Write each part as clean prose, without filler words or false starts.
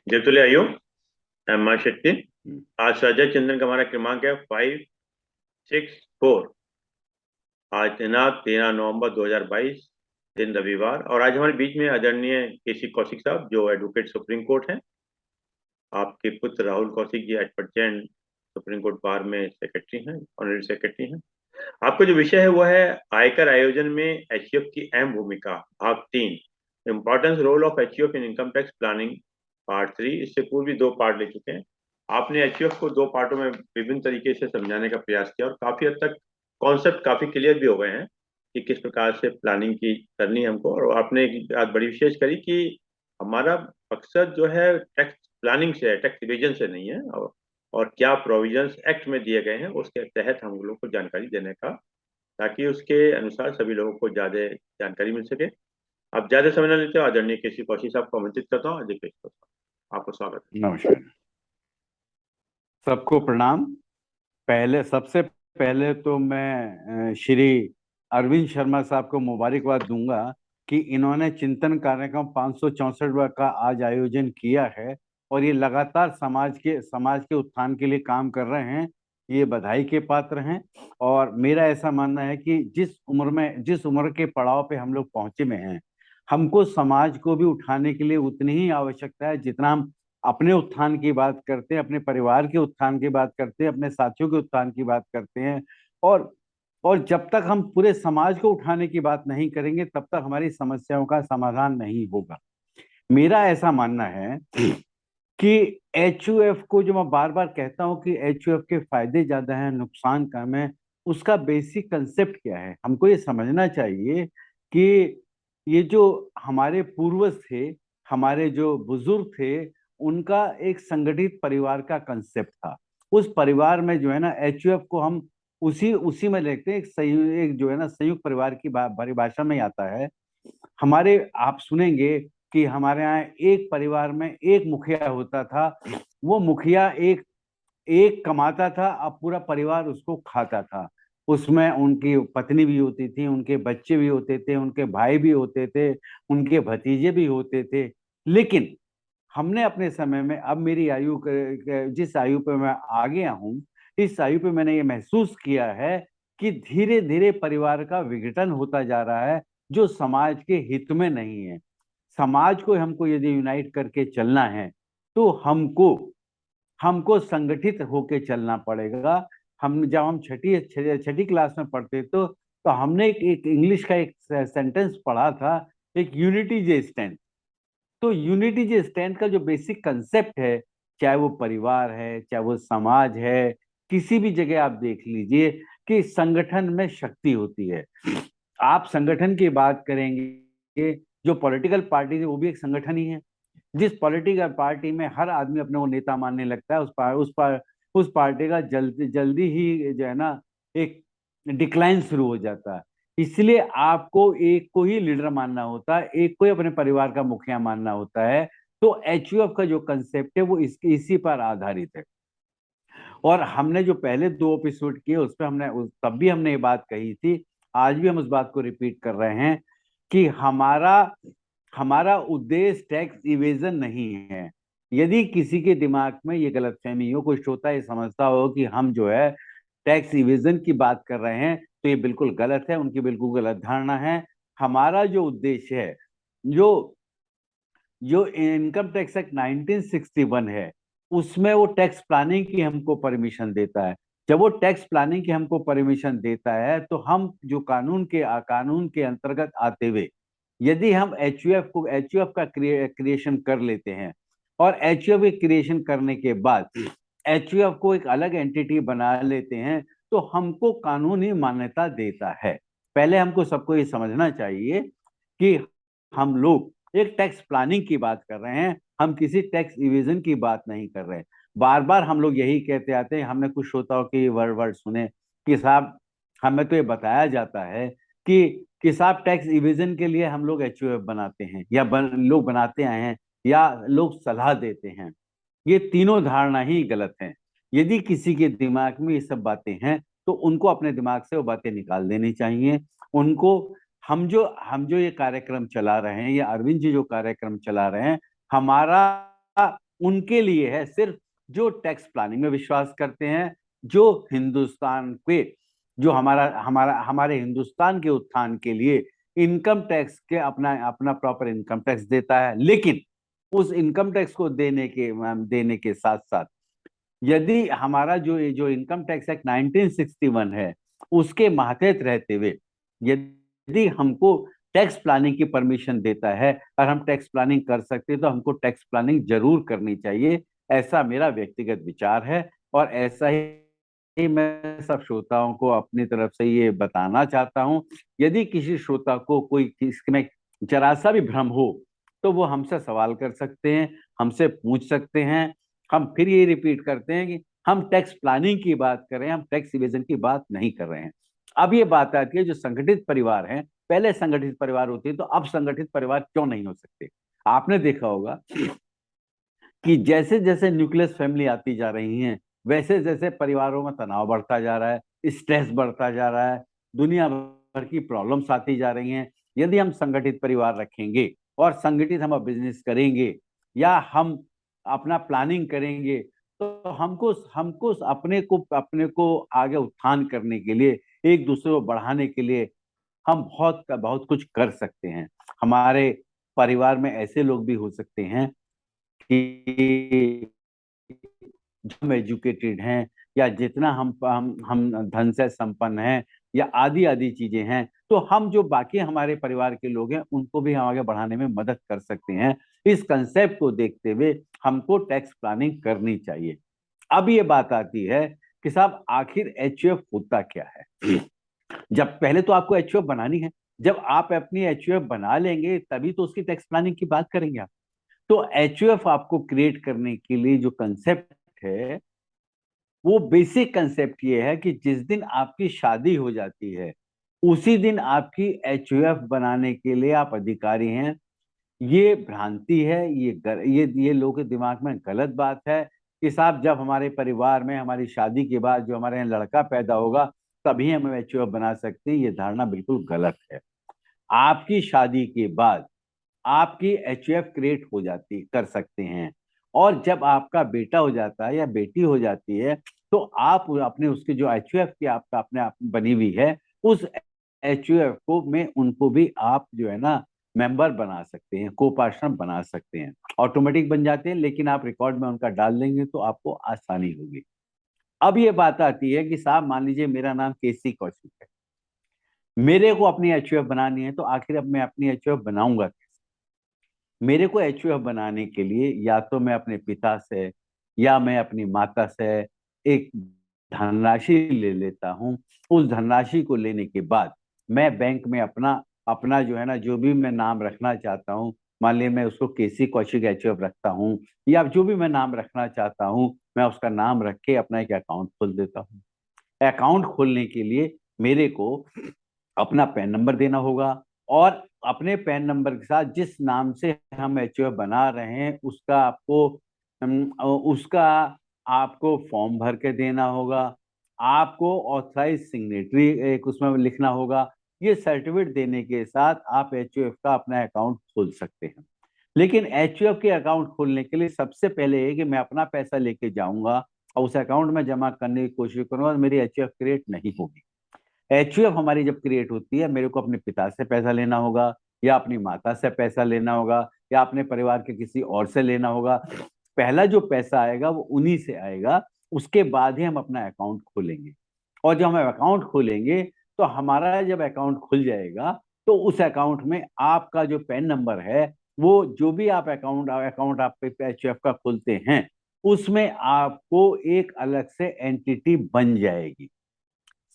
जयतुल्य आयु एम शेट्टी। हम्म। आज अजय चंद्रन का हमारा क्रमांक है 564। आज दिनांक 13 नवंबर 2022, दिन रविवार। और आज हमारे बीच में आदरणीय केसी कौशिक साहब, जो एडवोकेट सुप्रीम कोर्ट हैं। आपके पुत्र Rahul Kaushik ji at present supreme court bar में सेक्रेटरी हैं, ऑनरेरी सेक्रेटरी हैं। आपका जो विषय है वो है आयकर आयोजन में एचयूएफ की अहम भूमिका, भाग 3, importance role of HUF in income tax planning, part 3। इससे पूर्व भी 2 पार्ट ले चुके हैं। आपने एचयूएफ को 2 पार्टों में विभिन्न तरीके से समझाने का प्रयास किया, और काफी हद तक कॉन्सेप्ट काफी क्लियर भी हो गए हैं कि किस प्रकार से प्लानिंग की करनी है हमको। और आपने एक बात बड़ी विशेष करी कि हमारा मकसद जो है टैक्स प्लानिंग से है, टैक्स डिवीजन से नहीं है। और क्या प्रोविजंस एक्ट में दिए गए हैं उसके तहत हम लोग को जानकारी देने का, ताकि उसके अनुसार सभी लोगों को ज्यादा जानकारी मिल सके। अब ज्यादा समय न लेते हो, आदरणीय केसी कौशिक साहब को आमंत्रित करता हूँ। अजय केसी कौशिक साहब, आपको स्वागत नमस्कार। सबको प्रणाम। पहले सबसे पहले तो मैं श्री अरविंद शर्मा साहब को मुबारकबाद दूंगा कि इन्होंने चिंतन कार्यक्रम 564 का आज आयोजन किया है, और ये लगातार समाज के उत्थान के लिए काम कर रहे हैं। ये बधाई के पात्र हैं। और मेरा ऐसा मानना है कि जिस उम्र के पड़ाव पे हम लोग पहुंचे में हैं, हमको समाज को भी उठाने के लिए उतनी ही आवश्यकता है जितना हम अपने उत्थान की बात करते हैं, अपने परिवार के उत्थान की बात करते हैं, अपने साथियों के उत्थान की बात करते हैं। और और जब तक हम पूरे समाज को उठाने की बात नहीं करेंगे, तब तक हमारी समस्याओं का समाधान नहीं होगा। मेरा ऐसा मानना है कि एचयूएफ को, जो मैं बार बार कहता हूं कि एचयूएफ के फायदे ज्यादा हैं, नुकसान कम है, उसका बेसिक कंसेप्ट क्या है, हमको ये समझना चाहिए कि ये जो हमारे पूर्वज थे, हमारे जो बुजुर्ग थे, उनका एक संगठित परिवार का कंसेप्ट था। उस परिवार में जो है ना, एचयूएफ को हम उसी उसी में देखते हैं। एक जो है ना, संयुक्त परिवार की परिभाषा में आता है। हमारे आप सुनेंगे कि हमारे यहाँ एक परिवार में एक मुखिया होता था। वो मुखिया एक एक कमाता था, अब पूरा परिवार उसको खाता था। उसमें उनकी पत्नी भी होती थी, उनके बच्चे भी होते थे, उनके भाई भी होते थे, उनके भतीजे भी होते थे। लेकिन हमने अपने समय में, अब मेरी जिस आयु पे मैं आ गया हूँ, इस आयु पे मैंने ये महसूस किया है कि धीरे धीरे परिवार का विघटन होता जा रहा है, जो समाज के हित में नहीं है। समाज को हमको यदि यूनाइट करके चलना है, तो हमको हमको संगठित होके चलना पड़ेगा। जब हम छठी छठी छठी क्लास में पढ़ते तो हमने एक इंग्लिश का एक सेंटेंस पढ़ा था, एक यूनिटी जे स्टैंड। तो यूनिटी जे स्टैंड का जो बेसिक कंसेप्ट है, चाहे वो परिवार है, चाहे वो समाज है, किसी भी जगह आप देख लीजिए कि संगठन में शक्ति होती है। आप संगठन की बात करेंगे, जो पॉलिटिकल पार्टी है वो भी एक संगठन ही है। जिस पॉलिटिकल पार्टी में हर आदमी अपने को नेता मानने लगता है, उस पार्टी का जल्दी जल्दी ही जो है ना, एक डिक्लाइन शुरू हो जाता है। इसलिए आपको एक को ही लीडर मानना होता है, एक को ही अपने परिवार का मुखिया मानना होता है। तो एचयूएफ का जो कंसेप्ट है वो इसी पर आधारित है। और हमने जो पहले 2 एपिसोड किए उस पर तब भी हमने ये बात कही थी, आज भी हम उस बात को रिपीट कर रहे हैं कि हमारा हमारा उद्देश्य टैक्स इवेजन नहीं है। यदि किसी के दिमाग में ये गलतफहमी हो, कुछ होता है, समझता हो कि हम जो है टैक्स इवेजन की बात कर रहे हैं, तो ये बिल्कुल गलत है, उनकी बिल्कुल गलत धारणा है। हमारा जो उद्देश्य है, जो जो इनकम टैक्स एक्ट 1961 है, उसमें वो टैक्स प्लानिंग की हमको परमिशन देता है। जब वो टैक्स प्लानिंग की हमको परमिशन देता है, तो हम जो कानून के अंतर्गत आते हुए, यदि हम एचयूएफ का क्रिएशन कर लेते हैं, और एचयूएफ के क्रिएशन करने के बाद एचयूएफ को एक अलग एंटिटी बना लेते हैं, तो हमको कानूनी मान्यता देता है। पहले हमको सबको ये समझना चाहिए कि हम लोग एक टैक्स प्लानिंग की बात कर रहे हैं, हम किसी टैक्स इवेजन की बात नहीं कर रहे हैं। बार बार हम लोग यही कहते आते हैं, हमने कुछ श्रोताओं के वर्ड वर्ड सुने कि साहब, हमें तो ये बताया जाता है कि साहब टैक्स इवेजन के लिए हम लोग एचयूएफ बनाते हैं, या लोग बनाते आए हैं, या लोग सलाह देते हैं। ये तीनों धारणा ही गलत है। यदि किसी के दिमाग में ये सब बातें हैं, तो उनको अपने दिमाग से वो बातें निकाल देनी चाहिए। उनको हम जो ये कार्यक्रम चला रहे हैं, या अरविंद जी जो कार्यक्रम चला रहे हैं, हमारा उनके लिए है, सिर्फ जो टैक्स प्लानिंग में विश्वास करते हैं, जो हिंदुस्तान के, जो हमारा हमारा हमारे हिंदुस्तान के उत्थान के लिए इनकम टैक्स के अपना अपना प्रॉपर इनकम टैक्स देता है। लेकिन उस इनकम टैक्स को देने के साथ साथ, यदि हमारा जो इनकम टैक्स एक्ट 1961 है उसके मातहत रहते हुए यदि हमको टैक्स प्लानिंग की परमिशन देता है और हम टैक्स प्लानिंग कर सकते हैं, तो हमको टैक्स प्लानिंग जरूर करनी चाहिए। ऐसा मेरा व्यक्तिगत विचार है, और ऐसा ही मैं सब श्रोताओं को अपनी तरफ से ये बताना चाहता हूं। यदि किसी श्रोता को कोई इसमें जरा सा भी भ्रम हो तो वो हमसे सवाल कर सकते हैं, हमसे पूछ सकते हैं। हम फिर ये रिपीट करते हैं कि हम टैक्स प्लानिंग की बात कर रहे हैं, हम टैक्स इवेजन की बात नहीं कर रहे हैं। अब ये बात आती है जो संगठित परिवार हैं, पहले संगठित परिवार होते तो अब संगठित परिवार क्यों नहीं हो सकते? आपने देखा होगा कि जैसे जैसे न्यूक्लियस फैमिली आती जा रही हैं, वैसे जैसे परिवारों में तनाव बढ़ता जा रहा है, स्ट्रेस बढ़ता जा रहा है, दुनिया भर की प्रॉब्लम्स आती जा रही हैं। यदि हम संगठित परिवार रखेंगे और संगठित हम बिजनेस करेंगे या हम अपना प्लानिंग करेंगे, तो हमको हमको अपने को आगे उत्थान करने के लिए, एक दूसरे को बढ़ाने के लिए हम बहुत बहुत कुछ कर सकते हैं। हमारे परिवार में ऐसे लोग भी हो सकते हैं कि जो हम एजुकेटेड हैं, या जितना हम धन से संपन्न हैं, या आदि आदि चीजें हैं, तो हम जो बाकी हमारे परिवार के लोग हैं उनको भी हम आगे बढ़ाने में मदद कर सकते हैं। इस कंसेप्ट को देखते हुए हमको टैक्स प्लानिंग करनी चाहिए। अब ये बात आती है कि साहब आखिर एचयूएफ होता क्या है? जब पहले तो आपको एचयूएफ बनानी है, जब आप अपनी एचयूएफ बना लेंगे तभी तो उसकी टैक्स प्लानिंग की बात करेंगे आप। तो एचयूएफ आपको क्रिएट करने के लिए जो कंसेप्ट है, वो बेसिक कंसेप्ट ये है कि जिस दिन आपकी शादी हो जाती है उसी दिन आपकी एचयूएफ बनाने के लिए आप अधिकारी हैं। ये भ्रांति है, ये लोगों के दिमाग में गलत बात है कि साहब जब हमारे परिवार में हमारी शादी के बाद जो हमारे यहाँ लड़का पैदा होगा तभी हम एचयूएफ बना सकते हैं। ये धारणा बिल्कुल गलत है। आपकी शादी के बाद आपकी एचयूएफ क्रिएट हो जाती कर सकते हैं, और जब आपका बेटा हो जाता है या बेटी हो जाती है तो आप अपने उसके जो एचयूएफ की आपका अपने आप बनी हुई है, उस एचयूएफ को में उनको भी आप जो है ना मेंबर बना सकते हैं, को पार्टनर बना सकते हैं। ऑटोमेटिक बन जाते हैं, लेकिन आप रिकॉर्ड में उनका डाल देंगे तो आपको आसानी होगी। अब ये बात आती है कि साहब मान लीजिए मेरा नाम केसी कौशिक है, मेरे को अपनी एचयूएफ बनानी है, तो आखिर अब मैं अपनी एचयूएफ बनाऊंगा? मेरे को एचयूएफ बनाने के लिए या तो मैं अपने पिता से या मैं अपनी माता से एक धनराशि ले लेता हूँ। उस धनराशि को लेने के बाद मैं बैंक में अपना अपना जो है ना, जो भी मैं नाम रखना चाहता हूँ, मान लिया मैं उसको केसी कौशिक एचयूएफ रखता हूँ, या जो भी मैं नाम रखना चाहता हूँ मैं उसका नाम रख के अपना एक अकाउंट खोल देता हूँ। अकाउंट खोलने के लिए मेरे को अपना पैन नंबर देना होगा, और अपने पैन नंबर के साथ जिस नाम से हम एचयूएफ बना रहे हैं उसका आपको फॉर्म भर के देना होगा। आपको ऑथराइज सिग्नेटरी एक उसमें लिखना होगा। ये सर्टिफिकेट देने के साथ आप एचयूएफ का अपना अकाउंट खोल सकते हैं। लेकिन एचयूएफ के अकाउंट खोलने के लिए सबसे पहले ये कि मैं अपना पैसा लेके जाऊंगा और उस अकाउंट में जमा करने की कोशिश करूंगा, मेरी एचयूएफ क्रिएट नहीं होगी। एचयूएफ हमारी जब क्रिएट होती है, मेरे को अपने पिता से पैसा लेना होगा, या अपनी माता से पैसा लेना होगा, या अपने परिवार के किसी और से लेना होगा। पहला जो पैसा आएगा वो उन्हीं से आएगा, उसके बाद ही हम अपना अकाउंट खोलेंगे। और जब हम अकाउंट खोलेंगे तो हमारा जब अकाउंट खुल जाएगा तो उस अकाउंट में आपका जो पैन नंबर है, वो जो भी आप अकाउंट अकाउंट आप एचयूएफ का खोलते हैं उसमें आपको एक अलग से एंटिटी बन जाएगी।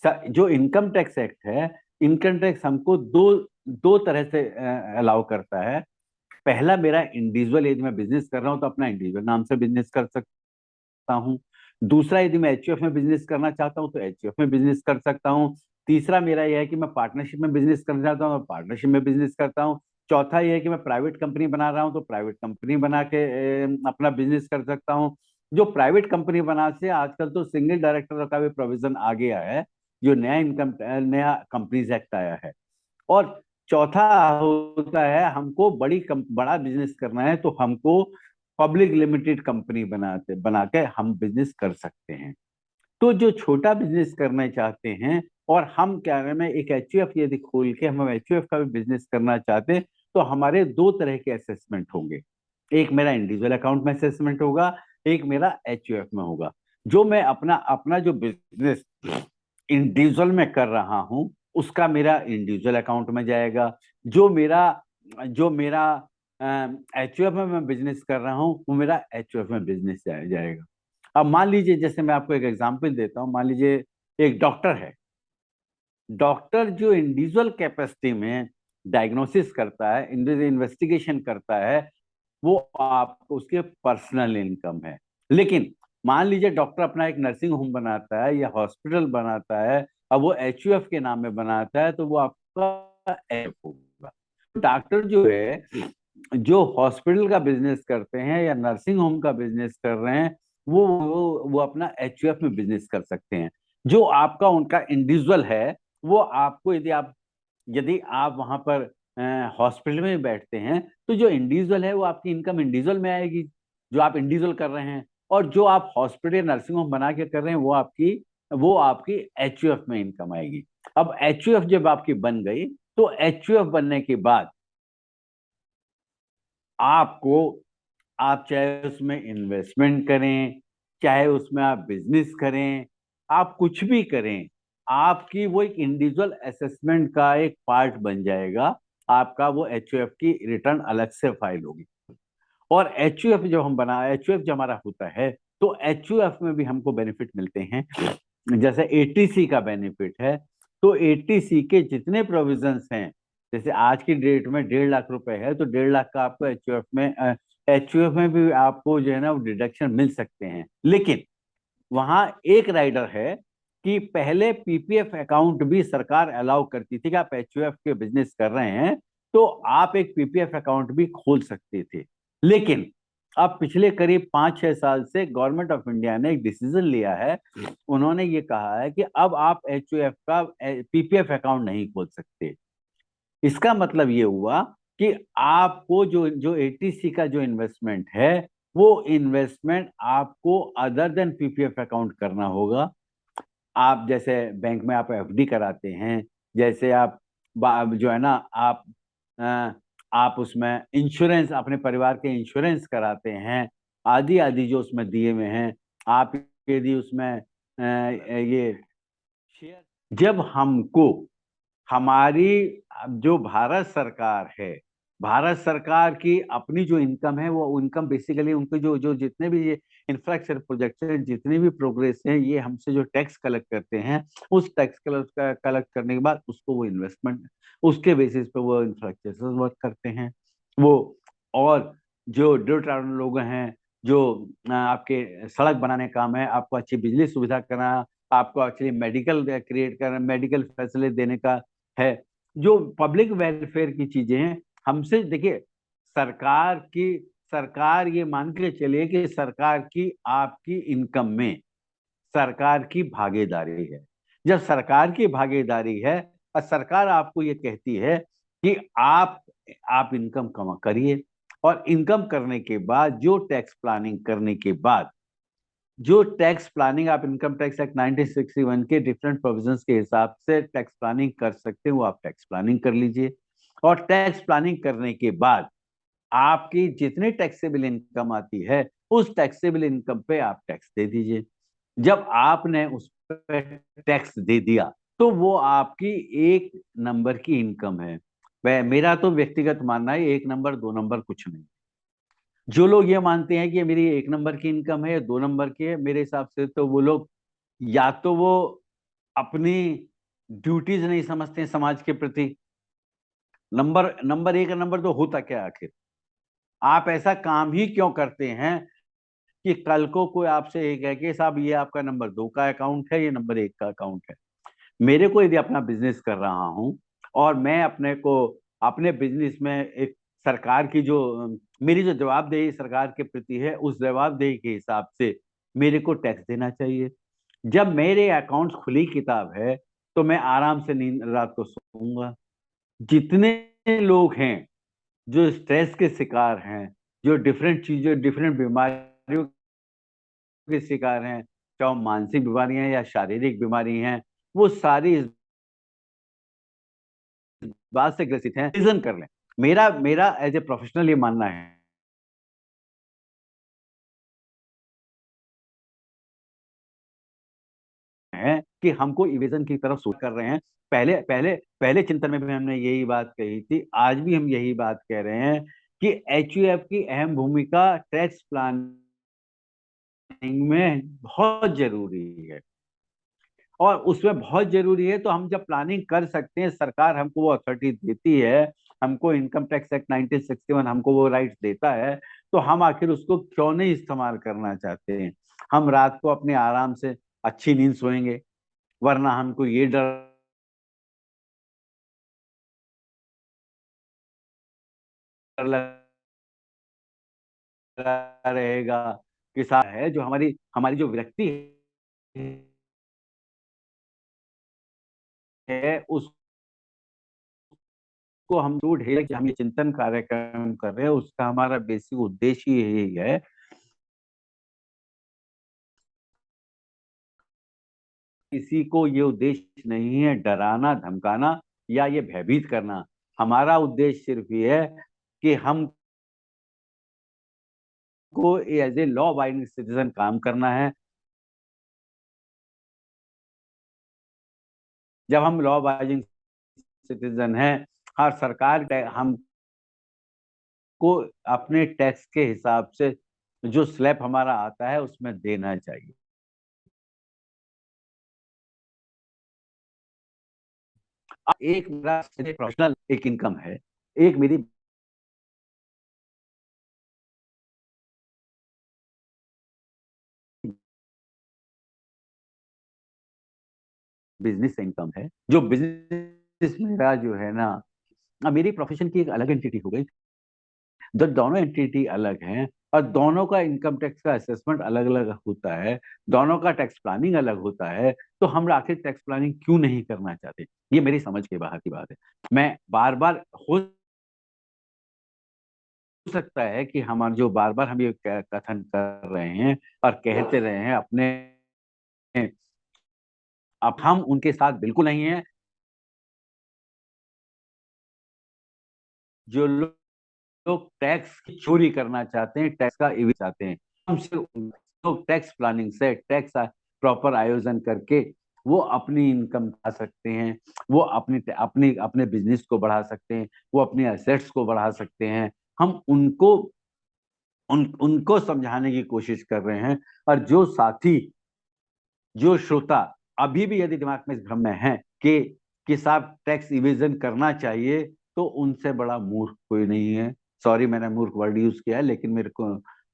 जो इनकम टैक्स एक्ट है, इनकम टैक्स हमको दो दो तरह से अलाउ करता है। पहला, मेरा इंडिविजुअल, यदि मैं बिजनेस कर रहा हूं तो अपना इंडिविजुअल नाम से बिजनेस कर सकता हूं। दूसरा, यदि मैं एचयूएफ में बिजनेस करना चाहता हूं तो एचयूएफ में बिजनेस कर सकता हूं। तीसरा मेरा यह है कि मैं पार्टनरशिप में बिजनेस करना चाहता हूं तो पार्टनरशिप में बिजनेस करता हूं। चौथा यह है कि मैं प्राइवेट कंपनी बना रहा हूं तो प्राइवेट कंपनी बना के अपना बिजनेस कर सकता हूं। जो प्राइवेट कंपनी बना से आजकल तो सिंगल डायरेक्टर का भी प्रोविजन आ गया है, जो नया कंपनीज एक्ट आया है। और चौथा होता है, हमको बड़ा बिजनेस करना है तो हमको पब्लिक लिमिटेड कंपनी बना के हम बिजनेस कर सकते हैं। तो जो छोटा बिजनेस करना चाहते हैं और हम क्या नाम है एक एचयूएफ यदि खोल के हम एचयूएफ का भी बिजनेस करना चाहते हैं, तो हमारे दो तरह के असेसमेंट होंगे। एक मेरा इंडिविजुअल अकाउंट में असेसमेंट होगा, एक मेरा एचयूएफ में होगा। जो मैं अपना अपना जो बिजनेस इंडिविजुअल में कर रहा हूं उसका मेरा इंडिविजुअल अकाउंट में जाएगा। जो मेरा एचयूएफ में मैं बिजनेस कर रहा हूं वो मेरा एचयूएफ में बिजनेस जाएगा। अब मान लीजिए, जैसे मैं आपको एक एग्जांपल देता हूं, मान लीजिए एक डॉक्टर है। डॉक्टर जो इंडिविजुअल कैपेसिटी में डायग्नोसिस करता है, इन्वेस्टिगेशन करता है, वो आपको उसके पर्सनल इनकम है। लेकिन मान लीजिए डॉक्टर अपना एक नर्सिंग होम बनाता है या हॉस्पिटल बनाता है, अब वो एचयूएफ के नाम में बनाता है, तो वो आपका एफ होगा। डॉक्टर जो है, जो हॉस्पिटल का बिजनेस करते हैं या नर्सिंग होम का बिजनेस कर रहे हैं, वो अपना एचयूएफ में बिजनेस कर सकते हैं। जो आपका उनका इंडिविजुअल है, वो आपको यदि आप वहां पर हॉस्पिटल में बैठते हैं, तो जो इंडिविजुअल है वो आपकी इनकम इंडिविजुअल में आएगी, जो आप इंडिविजुअल कर रहे हैं। और जो आप हॉस्पिटल नर्सिंग होम बना के कर रहे हैं वो आपकी एचयूएफ में इनकम आएगी। अब एचयूएफ जब आपकी बन गई, तो एचयूएफ बनने के बाद आपको, आप चाहे उसमें इन्वेस्टमेंट करें, चाहे उसमें आप बिजनेस करें, आप कुछ भी करें, आपकी वो एक इंडिविजुअल असेसमेंट का एक पार्ट बन जाएगा। आपका वो एचयूएफ की रिटर्न अलग से फाइल होगी। और एचयूएफ जब हमारा होता है, तो एचयूएफ में भी हमको बेनिफिट मिलते हैं। जैसे एटीसी का बेनिफिट है, तो एटीसी के जितने प्रोविजंस हैं, जैसे आज की डेट में 1.5 लाख रुपए है, तो 1.5 लाख का आपको एचयूएफ में भी आपको जो है ना वो डिडक्शन मिल सकते हैं। लेकिन वहां एक राइडर है कि पहले पीपीएफ अकाउंट भी सरकार अलाउ करती थी कि आप एचयूएफ के बिजनेस कर रहे हैं तो आप एक पीपीएफ अकाउंट भी खोल सकते थे। लेकिन अब पिछले करीब 5-6 साल से गवर्नमेंट ऑफ इंडिया ने एक डिसीजन लिया है। उन्होंने ये कहा है कि अब आप एचयूएफ का पीपीएफ अकाउंट नहीं खोल सकते। इसका मतलब ये हुआ कि आपको जो जो एटीसी का जो इन्वेस्टमेंट है, वो इन्वेस्टमेंट आपको अदर देन पीपीएफ अकाउंट करना होगा। आप जैसे बैंक में आप एफडी कराते हैं, जैसे आप जो है ना अ, आप उसमें इंश्योरेंस, अपने परिवार के इंश्योरेंस कराते हैं, आदि आदि जो उसमें दिए हुए हैं। आप यदि उसमें ये शेयर, जब हमको हमारी जो भारत सरकार है, भारत सरकार की अपनी जो इनकम है, वो इनकम बेसिकली उनके जो जो जितने भी ये इंफ्रास्ट्रक्चर प्रोजेक्ट है, जितने भी प्रोग्रेस हैं, ये हमसे जो टैक्स कलेक्ट करते हैं, उस टैक्स कलेक्ट करने के बाद उसको वो इन्वेस्टमेंट, उसके बेसिस पे वो इंफ्रास्ट्रक्चर वर्क करते हैं वो। और जो ट्रांसपोर्ट लोग हैं, जो आपके सड़क बनाने का काम है, आपको अच्छी बिजली सुविधा करना, आपको एक्चुअली मेडिकल क्रिएट करना, मेडिकल फैसिलिटी देने का है, जो पब्लिक वेलफेयर की चीजें हैं, हमसे देखिए सरकार ये मान के चलिए कि सरकार की आपकी इनकम में सरकार की भागीदारी है। जब सरकार की भागीदारी है और सरकार आपको ये कहती है कि आप इनकम कमा करिए, और इनकम करने के बाद जो टैक्स प्लानिंग करने के बाद, जो टैक्स प्लानिंग आप इनकम टैक्स एक्ट 1961 के डिफरेंट प्रोविजंस के हिसाब से टैक्स प्लानिंग कर सकते हो, आप टैक्स प्लानिंग कर लीजिए। और टैक्स प्लानिंग करने के बाद आपकी जितनी टैक्सेबल इनकम आती है, उस टैक्सेबल इनकम पे आप टैक्स दे दीजिए। जब आपने उस पर टैक्स दे दिया, तो वो आपकी 1 नंबर की इनकम है। वह मेरा तो व्यक्तिगत मानना है, 1 नंबर 2 नंबर कुछ नहीं। जो लोग ये मानते हैं कि मेरी 1 नंबर की इनकम है या 2 नंबर की है, मेरे हिसाब से तो वो लोग, या तो वो अपनी ड्यूटीज नहीं समझते हैं समाज के प्रति। नंबर नंबर 1 नंबर तो होता क्या आखिर? आप ऐसा काम ही क्यों करते हैं कि कल को कोई आपसे ये कहे कि साहब ये आपका नंबर 2 का अकाउंट है, ये नंबर 1 का अकाउंट है। मेरे को यदि अपना बिजनेस कर रहा हूं और मैं अपने बिजनेस में एक सरकार की जो मेरी जो जवाबदेही सरकार के प्रति है, उस जवाबदेही के हिसाब से मेरे को टैक्स देना चाहिए। जब मेरे अकाउंट्स खुली किताब है, तो मैं आराम से नींद रात को सोऊंगा। जितने लोग हैं जो स्ट्रेस के शिकार हैं, जो डिफरेंट चीजें, डिफरेंट बीमारियों के शिकार हैं, चाहे वो मानसिक बीमारियां हैं या शारीरिक बीमारी हैं, वो सारी इस बात से ग्रसित हैं, रीजन कर लें। मेरा मेरा एज ए प्रोफेशनल ये मानना है कि हमको इवेजन की तरफ सोच कर रहे हैं। पहले पहले पहले चिंतन में भी हमने यही बात कही थी, आज भी हम यही बात कह रहे हैं कि एचयूएफ की अहम भूमिका टैक्स प्लानिंग में बहुत जरूरी है, और उसमें बहुत जरूरी है। तो हम जब प्लानिंग कर सकते हैं, सरकार हमको वो अथॉरिटी देती है, हमको इनकम टैक्स एक्ट 1961 हमको वो राइट्स देता है, तो हम आखिर उसको क्यों नहीं इस्तेमाल करना चाहते हैं। हम रात को अपने आराम से अच्छी नींद सोएंगे, वरना हमको ये डर लगा रहेगा कि है जो हमारी हमारी जो व्यक्ति है, उसको हम जो ढेर कि हम ये चिंतन कार्यक्रम कर रहे हैं, उसका हमारा बेसिक उद्देश्य यही है। किसी को ये उद्देश्य नहीं है डराना, धमकाना या ये भयभीत करना। हमारा उद्देश्य सिर्फ ये है कि हमको as a law abiding citizen काम करना है। जब हम लॉ अबाइडिंग सिटीजन हैं, हर सरकार हमको अपने टैक्स के हिसाब से जो स्लैब हमारा आता है उसमें देना चाहिए। एक मेरा प्रोफेशनल एक इनकम है, एक मेरी बिजनेस इनकम है। जो बिजनेस मेरा जो है ना, अब मेरी प्रोफेशन की एक अलग एंटिटी हो गई। जब दोनों एंटिटी अलग हैं और दोनों का इनकम टैक्स का असेसमेंट अलग अलग होता है, दोनों का टैक्स प्लानिंग अलग होता है, तो हम आखिर टैक्स प्लानिंग क्यों नहीं करना चाहते? ये मेरी समझ के बाहर की बात है। मैं बार बार हो सकता है कि हमारे जो बार बार हम ये कथन कर रहे हैं और कहते रहे हैं अपने, अब हम उनके साथ बिल्कुल नहीं है। जो लोग टैक्स की चोरी करना चाहते हैं, टैक्स का इविल चाहते हैं, हम सिर्फ लोग टैक्स प्लानिंग से, टैक्स प्रॉपर आयोजन करके वो अपनी इनकम बढ़ा सकते हैं, वो अपनी अपनी अपने बिजनेस को बढ़ा सकते हैं, वो अपने एसेट्स को बढ़ा सकते हैं। हम उनको समझाने की कोशिश कर रहे हैं। और जो साथी, जो श्रोता अभी भी यदि दिमाग में इस भ्रम में है कि साहब टैक्स इवेजन करना चाहिए, तो उनसे बड़ा मूर्ख कोई नहीं है। सॉरी मैंने मूर्ख वर्ड यूज किया है, लेकिन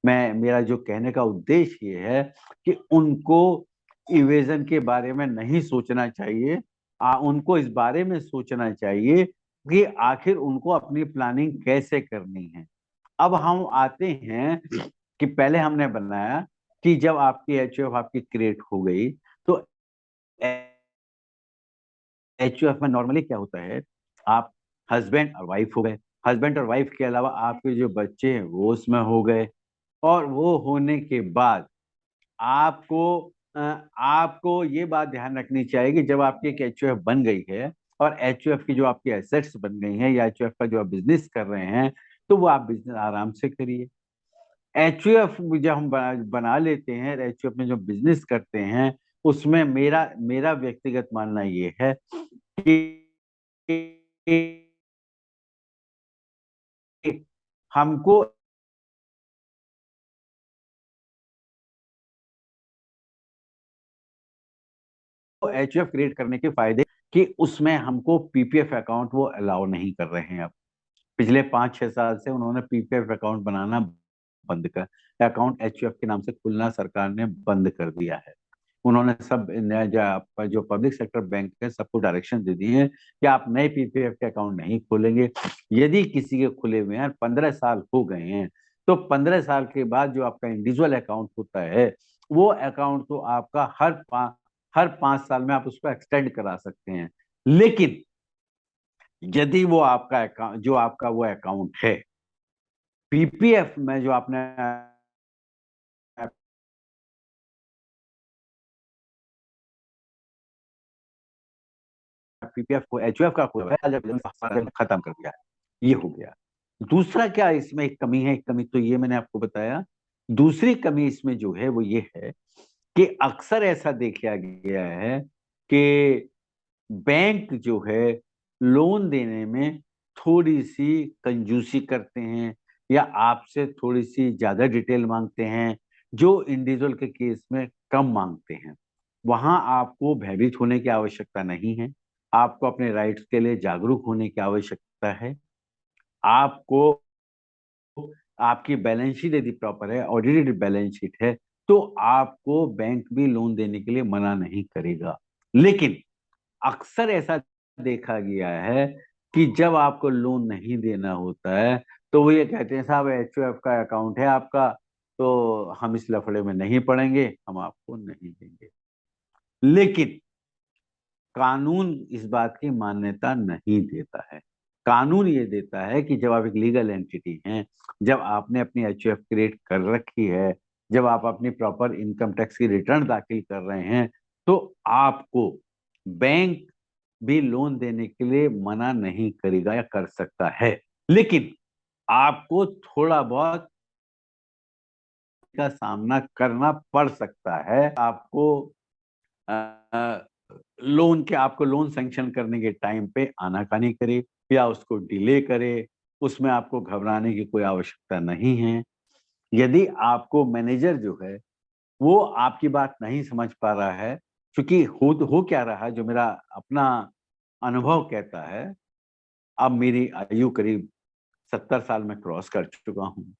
मेरा जो कहने का उद्देश्य ये है कि उनको इवेजन के बारे में नहीं सोचना चाहिए। उनको इस बारे में सोचना चाहिए कि आखिर उनको अपनी प्लानिंग कैसे करनी है। अब हम आते हैं कि पहले हमने बनाया कि जब आपकी एचयूएफ आपकी क्रिएट हो गई, तो एचयूएफ में नॉर्मली क्या होता है, आप हस्बैंड और वाइफ हो गए, हस्बैंड और वाइफ के अलावा आपके जो बच्चे हैं वो उसमें हो गए। और वो होने के बाद आपको आपको ये बात ध्यान रखनी चाहिए कि जब आपकी एक एचयूएफ बन गई है और एचयूएफ की जो आपकी एसेट्स बन गई हैं या एचयूएफ का जो आप बिजनेस कर रहे हैं, तो वो आप बिजनेस आराम से करिए। एचयूएफ जब हम बना लेते हैं, एचयूएफ में जो बिजनेस करते हैं, उसमें मेरा मेरा व्यक्तिगत मानना ये है कि हमको एचयूएफ क्रिएट करने के फायदे कि उसमें हमको पीपीएफ अकाउंट वो अलाउ नहीं कर रहे हैं अब। पिछले 5-6 साल से उन्होंने पीपीएफ अकाउंट बनाना बंद कर, अकाउंट एचयूएफ के नाम से खुलना सरकार ने बंद कर दिया है। उन्होंने सब जो पब्लिक सेक्टर बैंक है सबको डायरेक्शन दे दी है कि आप नए पीपीएफ के अकाउंट नहीं खोलेंगे। यदि किसी के खुले हुए हैं 15 साल हो गए हैं, तो 15 साल के बाद जो आपका इंडिविजुअल अकाउंट होता है, वो अकाउंट तो आपका हर 5 साल में आप उसको एक्सटेंड करा सकते हैं। लेकिन यदि वो आपका अकाउंट, जो आपका वो अकाउंट है, पीपीएफ में जो आपने पीपीएफ को एचयूएफ का खत्म कर दिया, ये हो गया। दूसरा क्या इसमें एक कमी है, एक कमी तो ये मैंने आपको बताया। दूसरी कमी इसमें जो है वो ये है कि अक्सर ऐसा देखा गया है कि बैंक जो है लोन देने में थोड़ी सी कंजूसी करते हैं या आपसे थोड़ी सी ज्यादा डिटेल मांगते हैं, जो इंडिविजुअल के केस में कम मांगते हैं। वहां आपको भयभीत होने की आवश्यकता नहीं है, आपको अपने राइट्स के लिए जागरूक होने की आवश्यकता है। आपको आपकी बैलेंस शीट यदि प्रॉपर है, ऑडिटेड बैलेंस शीट है, तो आपको बैंक भी लोन देने के लिए मना नहीं करेगा। लेकिन अक्सर ऐसा देखा गया है कि जब आपको लोन नहीं देना होता है तो वो ये कहते हैं साहब एचयूएफ का अकाउंट है आपका, तो हम इस लफड़े में नहीं पड़ेंगे, हम आपको नहीं देंगे। लेकिन कानून इस बात की मान्यता नहीं देता है। कानून ये देता है कि जब आप एक लीगल एंटिटी हैं, जब आपने अपनी एचयूएफ क्रिएट कर रखी है, जब आप अपनी प्रॉपर इनकम टैक्स की रिटर्न दाखिल कर रहे हैं, तो आपको बैंक भी लोन देने के लिए मना नहीं करेगा या कर सकता है। लेकिन आपको थोड़ा बहुत का सामना करना पड़ सकता है। आपको लोन सैंक्शन करने के टाइम पे आनाकानी करे या उसको डिले करे, उसमें आपको घबराने की कोई आवश्यकता नहीं है। यदि आपको मैनेजर जो है वो आपकी बात नहीं समझ पा रहा है, क्योंकि हो क्या रहा है, जो मेरा अपना अनुभव कहता है, अब मेरी आयु करीब 70 साल में क्रॉस कर चुका हूँ।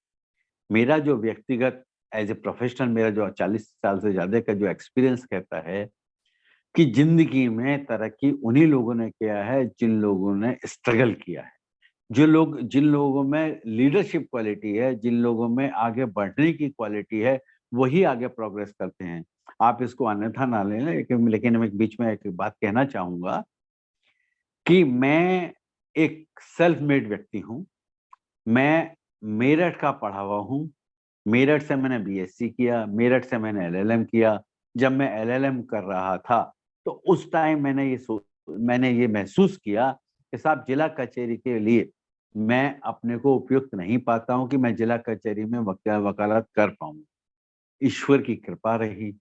मेरा जो व्यक्तिगत एज ए प्रोफेशनल, मेरा जो 40 साल से ज्यादा का जो एक्सपीरियंस कहता है कि जिंदगी में तरक्की उन्हीं लोगों ने किया है जिन लोगों ने स्ट्रगल किया है, जिन लोगों में लीडरशिप क्वालिटी है, जिन लोगों में आगे बढ़ने की क्वालिटी है, वही आगे प्रोग्रेस करते हैं। आप इसको अन्यथा ना लें, लेकिन मैं बीच में एक बात कहना चाहूंगा कि मैं एक सेल्फ मेड व्यक्ति हूँ। मैं मेरठ का पढ़ा हुआ हूँ। मेरठ से मैंने बीएससी किया, मेरठ से मैंने एलएलएम किया। जब मैं एलएलएम कर रहा था तो उस टाइम मैंने ये महसूस किया कि साहब जिला कचहरी के लिए मैं अपने को उपयुक्त नहीं पाता हूं कि मैं जिला कचहरी में वकालत कर पाऊं। ईश्वर की कृपा रही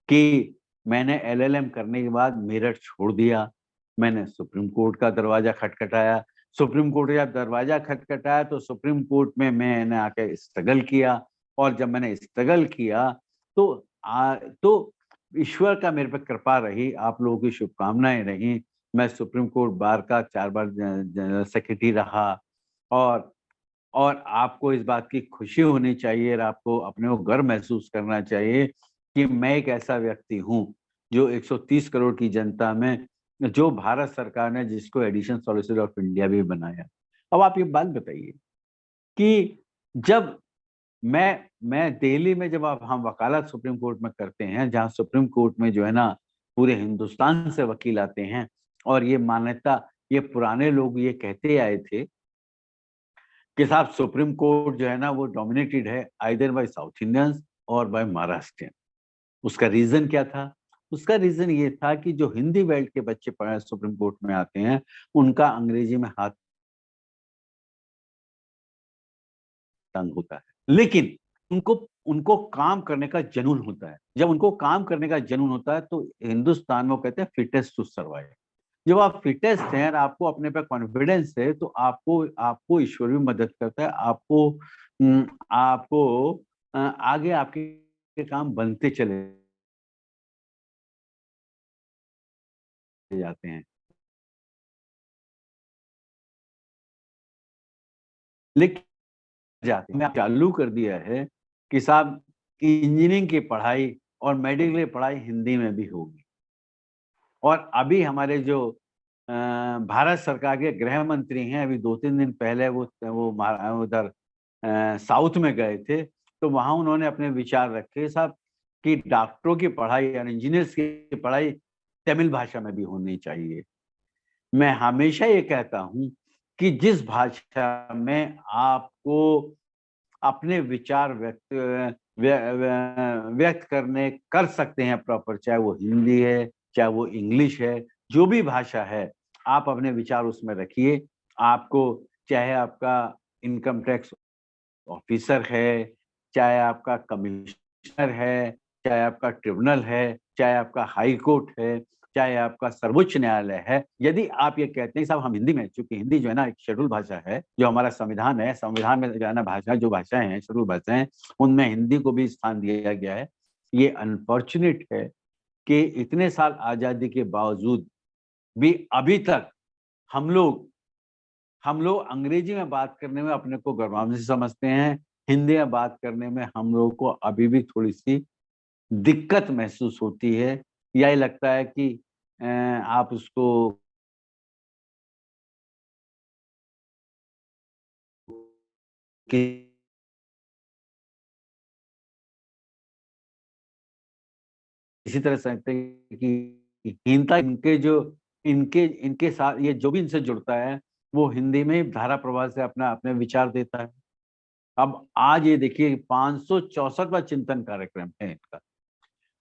कि मैंने एलएलएम करने के बाद मेरठ छोड़ दिया। मैंने सुप्रीम कोर्ट का दरवाजा खटखटाया। सुप्रीम कोर्ट का दरवाजा खटखटाया तो सुप्रीम कोर्ट में मैंने आके स्ट्रगल किया, और जब मैंने स्ट्रगल किया तो तो ईश्वर का मेरे पे कृपा रही, आप लोगों की शुभकामनाएं रही। मैं सुप्रीम कोर्ट बार का 4 बार जनरल सेक्रेटरी रहा। और आपको इस बात की खुशी होनी चाहिए और आपको अपने को गर्व महसूस करना चाहिए कि मैं एक ऐसा व्यक्ति हूं जो 130 करोड़ की जनता में, जो भारत सरकार ने जिसको एडिशनल सॉलिसिटर ऑफ इंडिया भी बनाया। अब आप ये बात बताइए कि जब मैं दिल्ली में, जब आप हम वकालत सुप्रीम कोर्ट में करते हैं, जहां सुप्रीम कोर्ट में जो है ना पूरे हिंदुस्तान से वकील आते हैं, और ये मान्यता, ये पुराने लोग ये कहते आए थे कि साहब सुप्रीम कोर्ट जो है ना वो डोमिनेटेड है आइदर बाय साउथ इंडियंस और बाय महाराष्ट्रियन। उसका रीजन क्या था? उसका रीजन ये था कि जो हिंदी बेल्ट के बच्चे पढ़े सुप्रीम कोर्ट में आते हैं, उनका अंग्रेजी में हाथ तंग होता है, लेकिन उनको उनको काम करने का जुनून होता है। जब उनको काम करने का जुनून होता है तो हिंदुस्तान में वो कहते हैं फिटेस्ट टू सर्वाइव। जब आप फिटेस्ट हैं और आपको अपने पे कॉन्फिडेंस है तो आपको आपको ईश्वर भी मदद करता है। आपको आगे आपके काम बनते चले जाते हैं। लेकिन जाते हैं चालू कर दिया है कि साहब इंजीनियरिंग की पढ़ाई और मेडिकल की पढ़ाई हिंदी में भी होगी। और अभी हमारे जो भारत सरकार के गृह मंत्री हैं, अभी 2-3 दिन पहले उधर साउथ में गए थे, तो वहां उन्होंने अपने विचार रखे साहब कि डॉक्टरों की पढ़ाई और इंजीनियर्स की पढ़ाई तमिल भाषा में भी होनी चाहिए। मैं हमेशा ये कहता हूं कि जिस भाषा में आपको अपने विचार व्यक्त करने कर सकते हैं प्रॉपर, चाहे वो हिंदी है, चाहे वो इंग्लिश है, जो भी भाषा है, आप अपने विचार उसमें रखिए। आपको चाहे आपका इनकम टैक्स ऑफिसर है, चाहे आपका कमिश्नर है, चाहे आपका ट्रिब्यूनल है, चाहे आपका हाई कोर्ट है, चाहे आपका सर्वोच्च न्यायालय है, यदि आप ये कहते हैं साहब हम हिंदी में, चूंकि हिंदी जो है ना एक शेड्यूल भाषा है, जो हमारा संविधान है, संविधान में जो है ना भाषा, जो भाषाएं हैं शेड्यूल भाषाएं, उनमें हिंदी को भी स्थान दिया गया है। ये अनफॉर्चुनेट है कि इतने साल आजादी के बावजूद भी अभी तक हम लोग अंग्रेजी में बात करने में अपने को गौरवान्वित समझते हैं। हिंदी में बात करने में हम लोगों को अभी भी थोड़ी सी दिक्कत महसूस होती है। यही लगता है कि आप उसको कि इसी तरह समझते हैं कि हीनता इनके इनके साथ ये जो भी इनसे जुड़ता है वो हिंदी में ही धारा प्रवाह से अपना अपने विचार देता है। अब आज ये देखिए 564वां चिंतन कार्यक्रम है इनका।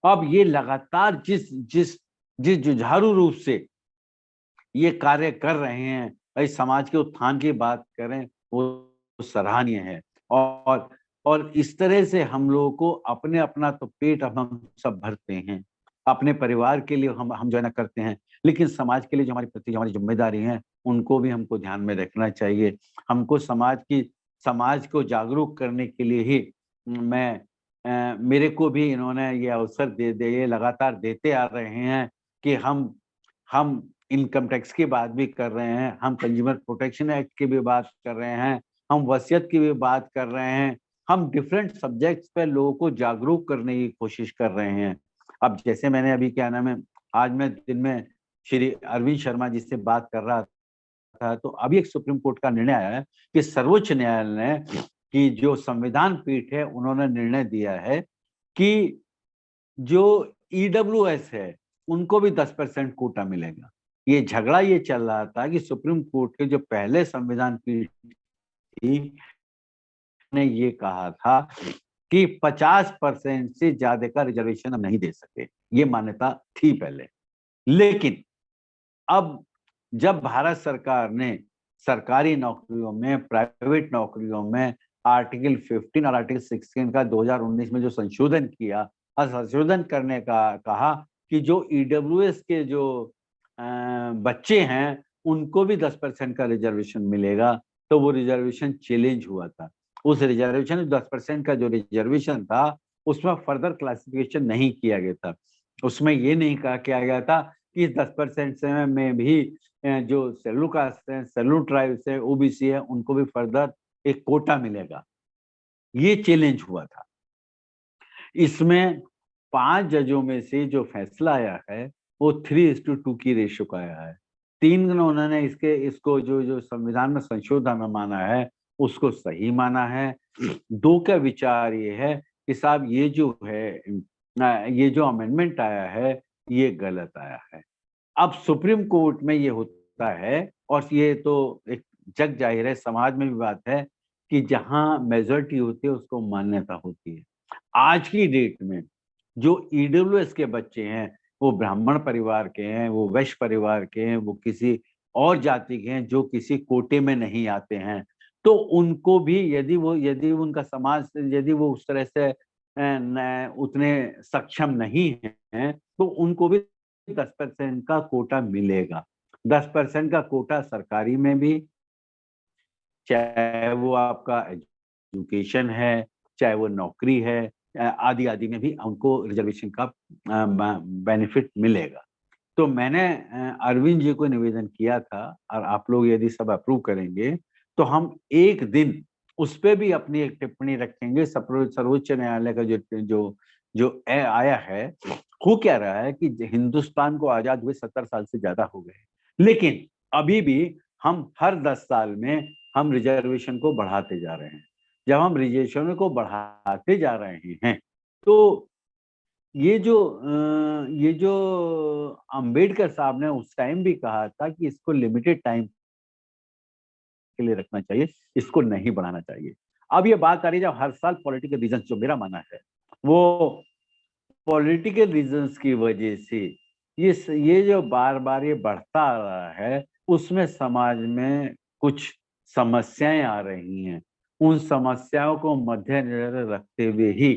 अब ये लगातार जिस जिस जिस जुझारू रूप से ये कार्य कर रहे हैं, भाई समाज के उत्थान की बात करें, वो सराहनीय है। और और इस तरह से हम लोगों को अपने अपना तो पेट अब हम सब भरते हैं, अपने परिवार के लिए हम जो है ना करते हैं, लेकिन समाज के लिए जो हमारी प्रति हमारी जिम्मेदारी है, उनको भी हमको ध्यान में रखना चाहिए। हमको समाज को जागरूक करने के लिए ही मैं मेरे को भी इन्होंने ये अवसर ये लगातार देते आ रहे हैं कि हम इनकम टैक्स की बात भी कर रहे हैं, हम कंज्यूमर प्रोटेक्शन एक्ट की भी बात कर रहे हैं, हम वसीयत की भी बात कर रहे हैं, हम डिफरेंट सब्जेक्ट्स पे लोगों को जागरूक करने की कोशिश कर रहे हैं। अब जैसे मैंने अभी क्या नाम है, आज मैं दिन में श्री अरविंद शर्मा जी से बात कर रहा था, तो अभी एक सुप्रीम कोर्ट का निर्णय आया है कि सर्वोच्च न्यायालय की जो संविधान पीठ है, उन्होंने निर्णय दिया है कि जो ईडब्ल्यूएस है, उनको भी 10% कोटा मिलेगा। ये झगड़ा ये चल रहा था कि सुप्रीम कोर्ट के जो पहले संविधान पीठ थी ने ये कहा था कि 50% से ज्यादा का रिजर्वेशन हम नहीं दे सके, ये मान्यता थी पहले। लेकिन अब जब भारत सरकार ने सरकारी नौकरियों में, प्राइवेट नौकरियों में आर्टिकल 15 और आर्टिकल 16 का 2019 में जो संशोधन किया, और संशोधन करने का कहा कि जो ईडब्ल्यूएस के जो बच्चे हैं उनको भी 10% का रिजर्वेशन मिलेगा, तो वो रिजर्वेशन चैलेंज हुआ था। उस रिजर्वेशन 10% का जो रिजर्वेशन था उसमें फर्दर क्लासिफिकेशन नहीं किया गया था। उसमें ये नहीं कहा किया गया था कि 10% से में भी जो शेड्यूल कास्ट है, शेड्यूल ट्राइब्स है, ओबीसी है, उनको भी फर्दर एक कोटा मिलेगा। ये चैलेंज हुआ था। इसमें 5 जजों में से जो फैसला आया है वो 3:2 की रेशियो का आया है। 3 उन्होंने इसको जो संविधान में संशोधन माना है उसको सही माना है। 2 का विचार ये है कि साहब ये जो है ये जो अमेंडमेंट आया है ये गलत आया है। अब सुप्रीम कोर्ट में ये होता है, और ये तो एक जग जाहिर है, समाज में भी बात है कि जहां मेजॉरिटी होती है उसको मान्यता होती है। आज की डेट में जो ईडब्ल्यूएस के बच्चे हैं, वो ब्राह्मण परिवार के हैं, वो वैश्य परिवार के हैं, वो किसी और जाति के हैं जो किसी कोटे में नहीं आते हैं, तो उनको भी यदि उनका समाज से यदि वो उस तरह से उतने सक्षम नहीं हैं, तो उनको भी 10% का कोटा मिलेगा। 10% का कोटा सरकारी में भी, चाहे वो आपका एजुकेशन है, चाहे वो नौकरी है, आदि आदि में भी उनको रिजर्वेशन का बेनिफिट मिलेगा। तो मैंने अरविंद जी को निवेदन किया था, और आप लोग यदि सब अप्रूव करेंगे तो हम एक दिन उस पे भी अपनी एक टिप्पणी रखेंगे। सर्वोच्च न्यायालय का जो जो आया है, हो क्या रहा है कि हिंदुस्तान को आजाद हुए 70 साल से ज्यादा हो गए, लेकिन अभी भी हम हर 10 साल में हम रिजर्वेशन को बढ़ाते जा रहे हैं। जब हम रिजर्वेशन को बढ़ाते जा रहे हैं, तो ये जो अंबेडकर साहब ने उस टाइम भी कहा था कि इसको लिमिटेड टाइम के लिए रखना चाहिए, इसको नहीं बढ़ाना चाहिए। अब ये बात आ रही है जब हर साल पॉलिटिकल रीजन, जो मेरा मानना है वो पॉलिटिकल रीजंस की वजह से ये जो बार बार ये बढ़ता आ रहा है, उसमें समाज में कुछ समस्याएं आ रही हैं। उन समस्याओं को मद्देनजर रखते हुए ही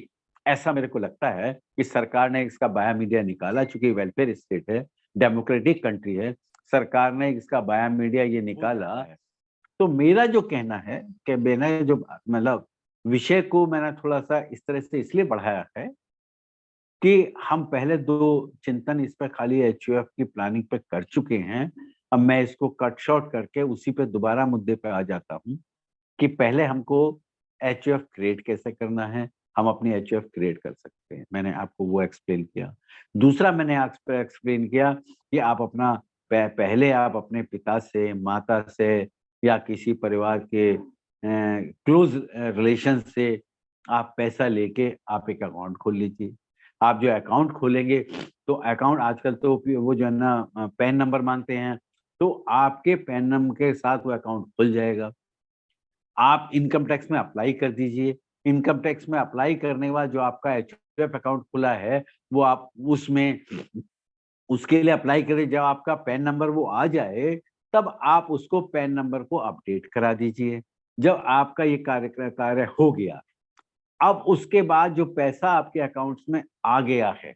ऐसा मेरे को लगता है कि सरकार ने इसका बाया मीडिया निकाला, चूंकि वेलफेयर स्टेट है, डेमोक्रेटिक कंट्री है, सरकार ने इसका बाया मीडिया ये निकाला है। तो मेरा जो कहना है कि मैंने जो मतलब विषय को मैंने थोड़ा सा इस तरह से इसलिए बढ़ाया है कि हम पहले 2 चिंतन इस पे खाली एचयूएफ की प्लानिंग पे कर चुके हैं। अब मैं इसको कट शॉर्ट करके उसी पे दोबारा मुद्दे पे आ जाता हूँ कि पहले हमको एचयूएफ क्रिएट कैसे करना है, हम अपनी एचयूएफ क्रिएट कर सकते हैं। मैंने आपको वो एक्सप्लेन किया। दूसरा मैंने आपको एक्सप्लेन किया कि आप अपना पहले आप अपने पिता से, माता से या किसी परिवार के क्लोज रिलेशन से आप पैसा लेके आप एक अकाउंट खोल लीजिए। आप जो अकाउंट खोलेंगे तो अकाउंट आजकल तो वो जो है ना पैन नंबर मांगते हैं, तो आपके पैन नंबर के साथ वो अकाउंट खुल जाएगा। आप इनकम टैक्स में अप्लाई कर दीजिए। इनकम टैक्स में अप्लाई करने के बाद जो आपका एचयूएफ अकाउंट खुला है, वो आप उसमें उसके लिए अप्लाई करें। जब आपका पैन नंबर वो आ जाए, तब आप उसको पैन नंबर को अपडेट करा दीजिए। जब आपका ये कार्य हो गया, अब उसके बाद जो पैसा आपके अकाउंट्स में आ गया है,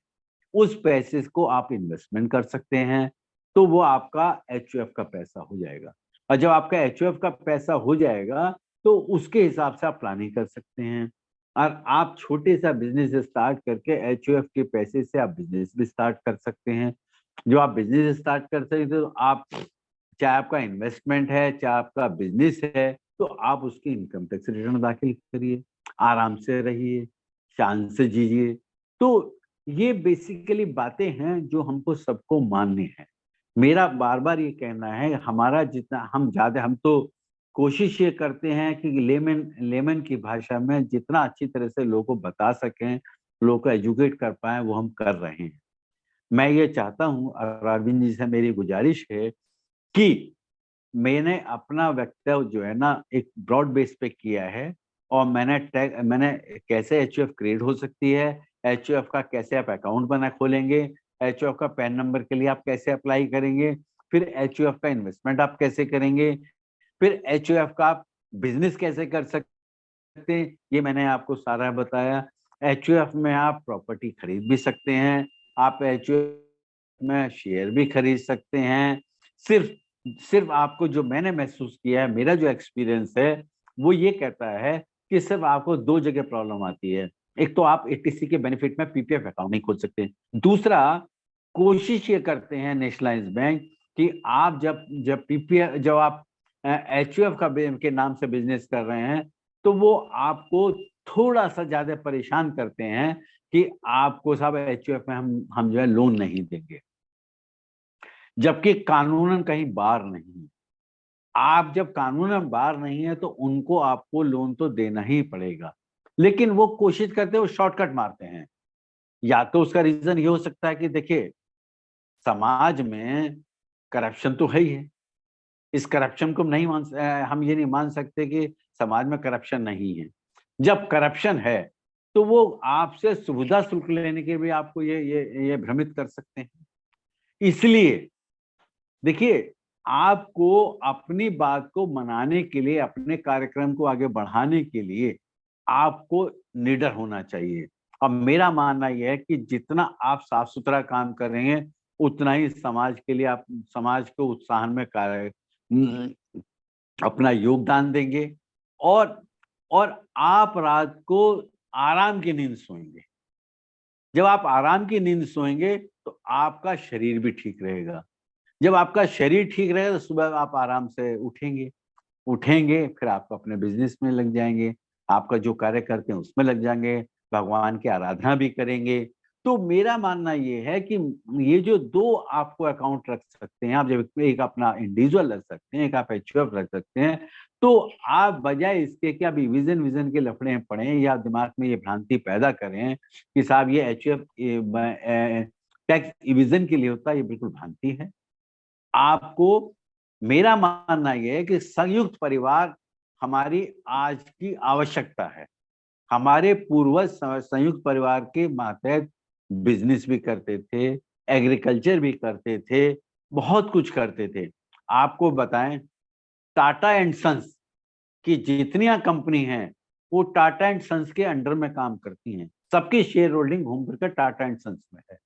उस पैसे को आप इन्वेस्टमेंट कर सकते हैं, तो वो आपका एचयूएफ का पैसा हो जाएगा। और जब आपका एचयूएफ का पैसा हो जाएगा, तो उसके हिसाब से आप प्लानिंग कर सकते हैं। और आप छोटे सा बिजनेस स्टार्ट करके एचयूएफ के पैसे से आप बिजनेस भी स्टार्ट कर सकते हैं। जो आप बिजनेस स्टार्ट कर सकते हैं, तो आप चाहे आपका इन्वेस्टमेंट है, चाहे आपका बिजनेस है, तो आप उसकी इनकम टैक्स रिटर्न दाखिल करिए, आराम से रहिए, शान से जीजिए। तो ये बेसिकली बातें हैं जो हमको सबको माननी है। मेरा बार-बार ये कहना है, हमारा जितना हम तो कोशिश ये करते हैं कि लेमन लेमन की भाषा में जितना अच्छी तरह से लोगों को बता सकें, लोगों को एजुकेट कर पाएँ, वो हम कर रहे हैं। मैं ये चाहता हूँ और अरविंद जी से मेरी गुजारिश है कि मैंने अपना वक्तव्य जो है ना एक ब्रॉड बेस पे किया है, और मैंने कैसे एचयूएफ क्रिएट हो सकती है, एचयूएफ का कैसे आप अकाउंट बना खोलेंगे, एचयूएफ का पैन नंबर के लिए आप कैसे अप्लाई करेंगे, फिर एचयूएफ का इन्वेस्टमेंट आप कैसे करेंगे, फिर एचयूएफ का आप बिजनेस कैसे कर सकते हैं, ये मैंने आपको सारा बताया। एचयूएफ में आप प्रॉपर्टी खरीद भी सकते हैं, आप एचयूएफ में शेयर भी खरीद सकते हैं। सिर्फ सिर्फ आपको जो मैंने महसूस किया है, मेरा जो एक्सपीरियंस है, वो ये कहता है कि सिर्फ आपको 2 जगह प्रॉब्लम आती है। एक तो आप किसी के बेनिफिट में पीपीएफ अकाउंट नहीं खोल सकते। दूसरा, कोशिश ये करते हैं नेशनलाइज्ड बैंक कि आप जब पीपीएफ जब आप एचयूएफ के नाम से बिजनेस कर रहे हैं, तो वो आपको थोड़ा-सा ज़्यादा परेशान करते हैं कि आपको साहब एचयूएफ में हम जो है लोन नहीं देंगे। जबकि कानूनन कहीं बार नहीं है। आप जब कानूनन बार नहीं है, तो उनको आपको लोन तो देना ही पड़ेगा। लेकिन वो कोशिश करते हैं, वो शॉर्टकट मारते हैं। या तो उसका रीज़न ये हो सकता है कि देखिए, समाज में करप्शन तो है ही है। इस करप्शन को हम ये नहीं मान सकते कि समाज में करप्शन नहीं है। जब करप्शन है, तो वो आपसे सुविधा शुल्क लेने के भी आपको ये भ्रमित कर सकते हैं। इसलिए देखिए, आपको अपनी बात को मनाने के लिए, अपने कार्यक्रम को आगे बढ़ाने के लिए आपको निडर होना चाहिए। अब मेरा मानना ये है कि जितना आप साफ-सुथरा काम करेंगे, उतना ही समाज के लिए आप समाज को उत्साहन में अपना योगदान देंगे, और आप रात को आराम की नींद सोएँगे। जब आप आराम की नींद सोएँगे, तो आपका शरीर भी ठीक रहेगा। जब आपका शरीर ठीक रहेगा, तो सुबह आप आराम से उठेंगे, फिर आप अपने बिज़नेस में लग जाएँगे, आपका जो कार्य करते हैं उसमें लग जाएँगे, भगवान की आराधना भी करेंगे। तो मेरा मानना ये है कि ये जो 2 आपको अकाउंट रख सकते हैं, आप जब एक अपना इंडिविजुअल रख सकते हैं, एक आप एचयूएफ रख सकते हैं, तो आप बजाय इसके कि आप विज़न के लफड़े में पड़ें या दिमाग में ये भ्रांति पैदा करें कि साहब ये एचयूएफ टैक्स इवेज़न के लिए होता है, ये बिल्कुल भ्रांति है। आपको मेरा मानना ये है कि संयुक्त परिवार हमारी आज की आवश्यकता है। हमारे पूर्वज संयुक्त परिवार के मातहत बिजनेस भी करते थे, एग्रीकल्चर भी करते थे, बहुत कुछ करते थे। आपको बताएं, टाटा एंड सन्स की जितनी कंपनी हैं वो टाटा एंड सन्स के अंडर में काम करती हैं। सबकी शेयर होल्डिंग घूम फिर टाटा एंड सन्स में है।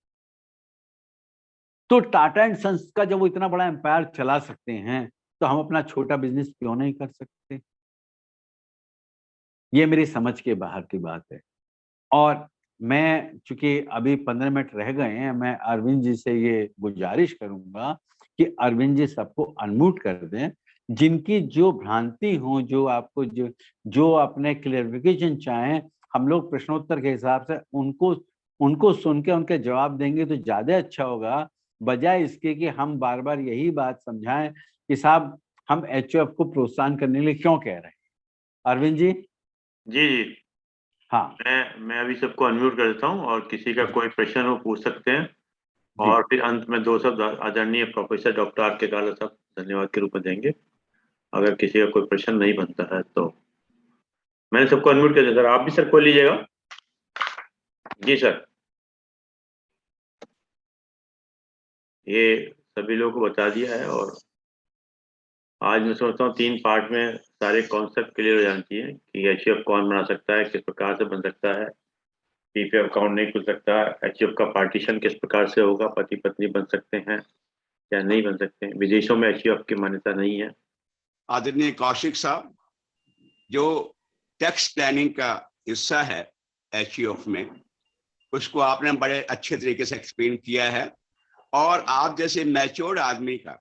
तो टाटा एंड सन्स का जब वो इतना बड़ा एम्पायर चला सकते हैं तो हम अपना छोटा बिजनेस क्यों नहीं कर सकते? ये मेरी समझ के बाहर की बात है। और मैं, चूंकि अभी 15 मिनट रह गए हैं, मैं अरविंद जी से ये गुजारिश करूंगा कि अरविंद जी सबको अनम्यूट कर दें। जिनकी जो भ्रांति हो, जो आपको जो अपने क्लेरिफिकेशन चाहें, हम लोग प्रश्नोत्तर के हिसाब से उनको उनको सुन के उनके जवाब देंगे तो ज्यादा अच्छा होगा, बजाय इसके कि हम बार बार यही बात समझाएं कि साहब हम एचयूएफ को प्रोत्साहन करने के लिए क्यों कह रहे हैं। अरविंद जी। जी जी, हाँ मैं अभी सबको अनम्यूट कर देता हूँ और किसी का कोई प्रश्न हो पूछ सकते हैं। जी। और फिर अंत में दो शब्द आदरणीय प्रोफेसर डॉक्टर आर के काला साहब धन्यवाद के रूप में देंगे, अगर किसी का कोई प्रश्न नहीं बनता है तो। मैंने सबको अनम्यूट कर दिया सर, आप भी सर खोल लीजिएगा। जी सर, ये सभी लोगों को बता दिया है और आज मैं समझता हूँ 3 पार्ट में सारे कॉन्सेप्ट क्लियर हो जाना चाहिए कि एचयूएफ कौन बना सकता है, किस प्रकार से बन सकता है, पीपीएफ अकाउंट नहीं खुल सकता, एचयूएफ का पार्टीशन किस प्रकार से होगा, पति पत्नी बन सकते हैं या नहीं बन सकते हैं, विदेशों में एचयूएफ की मान्यता नहीं है। आदरणीय कौशिक साहब, जो टैक्स प्लानिंग का हिस्सा है एचयूएफ में, उसको आपने बड़े अच्छे तरीके से एक्सप्लेन किया है। और आप जैसे मैच्योर्ड आदमी का,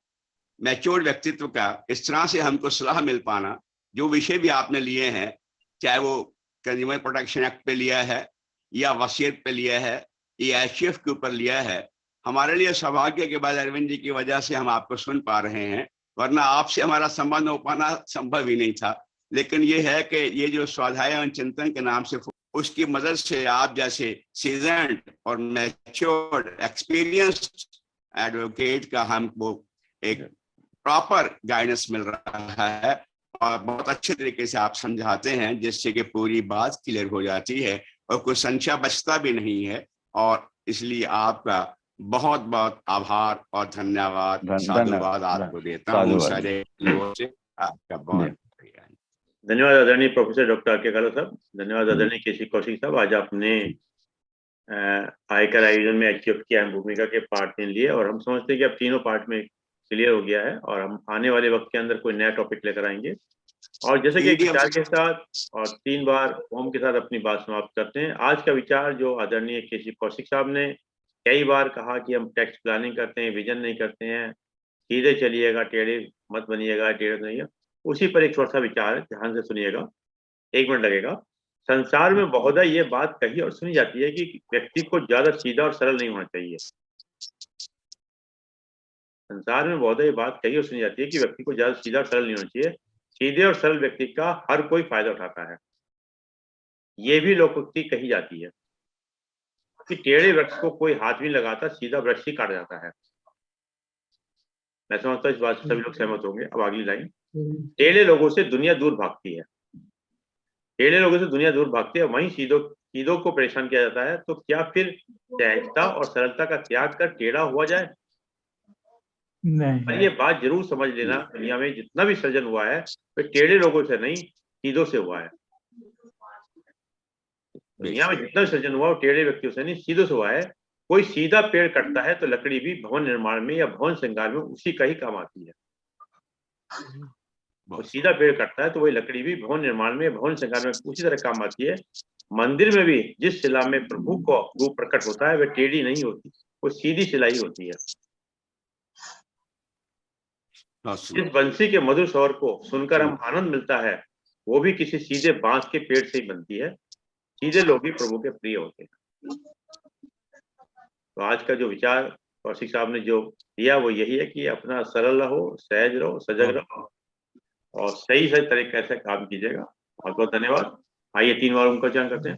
मैच्योर्ड व्यक्तित्व का इस तरह से हमको सलाह मिल पाना, जो विषय भी आपने लिए हैं, चाहे वो कंज्यूमर प्रोटेक्शन एक्ट पे लिया है या वसीयत पे लिया है या एचयूएफ के ऊपर लिया है, हमारे लिए सौभाग्य के बाद अरविंद जी की वजह से हम आपको सुन पा रहे हैं, वरना आपसे हमारा संबंध हो पाना संभव ही नहीं था। लेकिन ये है कि ये जो स्वाध्याय एवं चिंतन के नाम से, उसकी मदद से आप जैसे सीजन्ड और मैच्योर्ड एक्सपीरियंस्ड एडवोकेट का हमको एक प्रॉपर गाइडेंस मिल रहा है और बहुत अच्छे तरीके से आप समझाते हैं, जिससे कि पूरी बात क्लियर हो जाती है और कोई संशय बचता भी नहीं है। और इसलिए आपका बहुत बहुत आभार और धन्यवाद, साधुवाद आपको देता हूँ सारे लोगों से। आपका बहुत धन्यवाद आदरणीय प्रोफेसर डॉक्टर आर के काला साहब, धन्यवाद आदरणीय केसी कौशिक साहब। आज आपने आयकर आयोजन में एचयूएफ की अहम भूमिका के पार्ट में लिए और हम समझते हैं कि अब तीनों पार्ट में क्लियर हो गया है और हम आने वाले वक्त के अंदर कोई नया टॉपिक लेकर आएंगे। और जैसे कि एक विचार के साथ और 3 बार ओम के साथ अपनी बात समाप्त करते हैं। आज का विचार जो आदरणीय केसी कौशिक साहब ने कई बार कहा कि हम टैक्स प्लानिंग करते हैं, विजन नहीं करते हैं, सीधे चलिएगा, टेढ़े मत बनिएगा, टेढ़े नहीं, उसी पर एक छोटा सा विचार है, ध्यान से सुनिएगा, 1 मिनट लगेगा। संसार में बहुधा ये बात कही और सुनी जाती है कि व्यक्ति को ज्यादा सीधा और सरल नहीं होना चाहिए। संसार में बहुधा ये बात कही और सुनी जाती है कि व्यक्ति को ज्यादा सीधा और सरल नहीं होना चाहिए। सीधे और सरल व्यक्ति का हर कोई फायदा उठाता है। ये भी लोकोक्ति कही जाती है कि टेढ़े वृक्ष को कोई हाथ भी लगाता, सीधा वृक्ष ही काट जाता है। मैं समझता हूँ इस बात से सभी लोग सहमत होंगे। अब अगली लाइन, टेढ़े लोगों से दुनिया दूर भागती है। टेढ़े लोगों से दुनिया दूर भागती है, वहीं सीधों को परेशान किया जाता है। तो क्या फिर सहजता और सरलता का त्याग कर टेढ़ा हुआ जाए? नहीं। पर ये बात जरूर समझ लेना, दुनिया में जितना भी सृजन हुआ है वह टेढ़े लोगों से नहीं, सीधों से हुआ है। दुनिया में जितना भी सृजन हुआ वो टेढ़े व्यक्तियों से नहीं, सीधों से हुआ है। कोई सीधा पेड़ कटता है तो लकड़ी भी भवन निर्माण में या भवन श्रृंगार में उसी का ही काम आती है। वो सीधा पेड़ कटता है तो वही लकड़ी भी भवन निर्माण में, भवन श्रृंगार में उसी तरह काम आती है। मंदिर में भी जिस शिला में प्रभु को रूप प्रकट होता है वह टेढ़ी नहीं होती, वो सीधी शिला ही होती है। जिस बंसी के मधुर स्वर को सुनकर हम आनंद मिलता है वो भी किसी सीधे बांस के पेड़ से ही बनती है। सीधे लोग ही प्रभु के प्रिय होते हैं। तो आज का जो विचार कौशिक साहब ने जो दिया वो यही है कि अपना सरल रहो, सहज रहो, सजग रहो और सही सही तरीके से काम कीजिएगा। बहुत बहुत धन्यवाद। आइए 3 बार उनका उच्चारण करते हैं।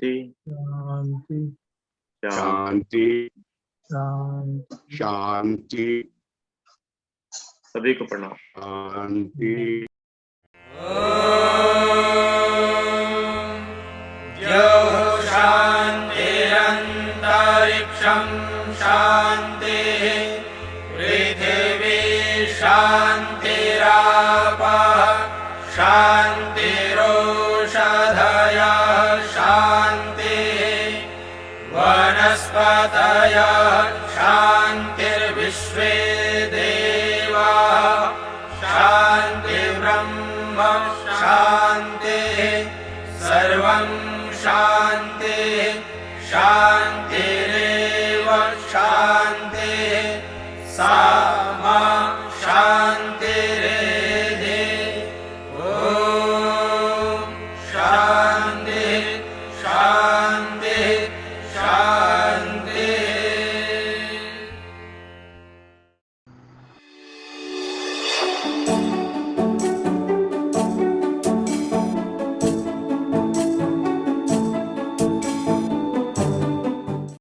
शांति शांति शांति शांति शांति सभी को प्रणाम। शांति। शान्तिरन्तरिक्षं शान्तिः पृथिवी शान्तिरापः शान्तिरोषधयः शान्तिः वनस्पतयः शान्तिर्विश्वे देवाः शान्तिर्ब्रह्म शान्तिः सर्वं शान्तिः शान्तिरेव शान्तिः सा मा शान्तिरेधि ॐ शान्ति।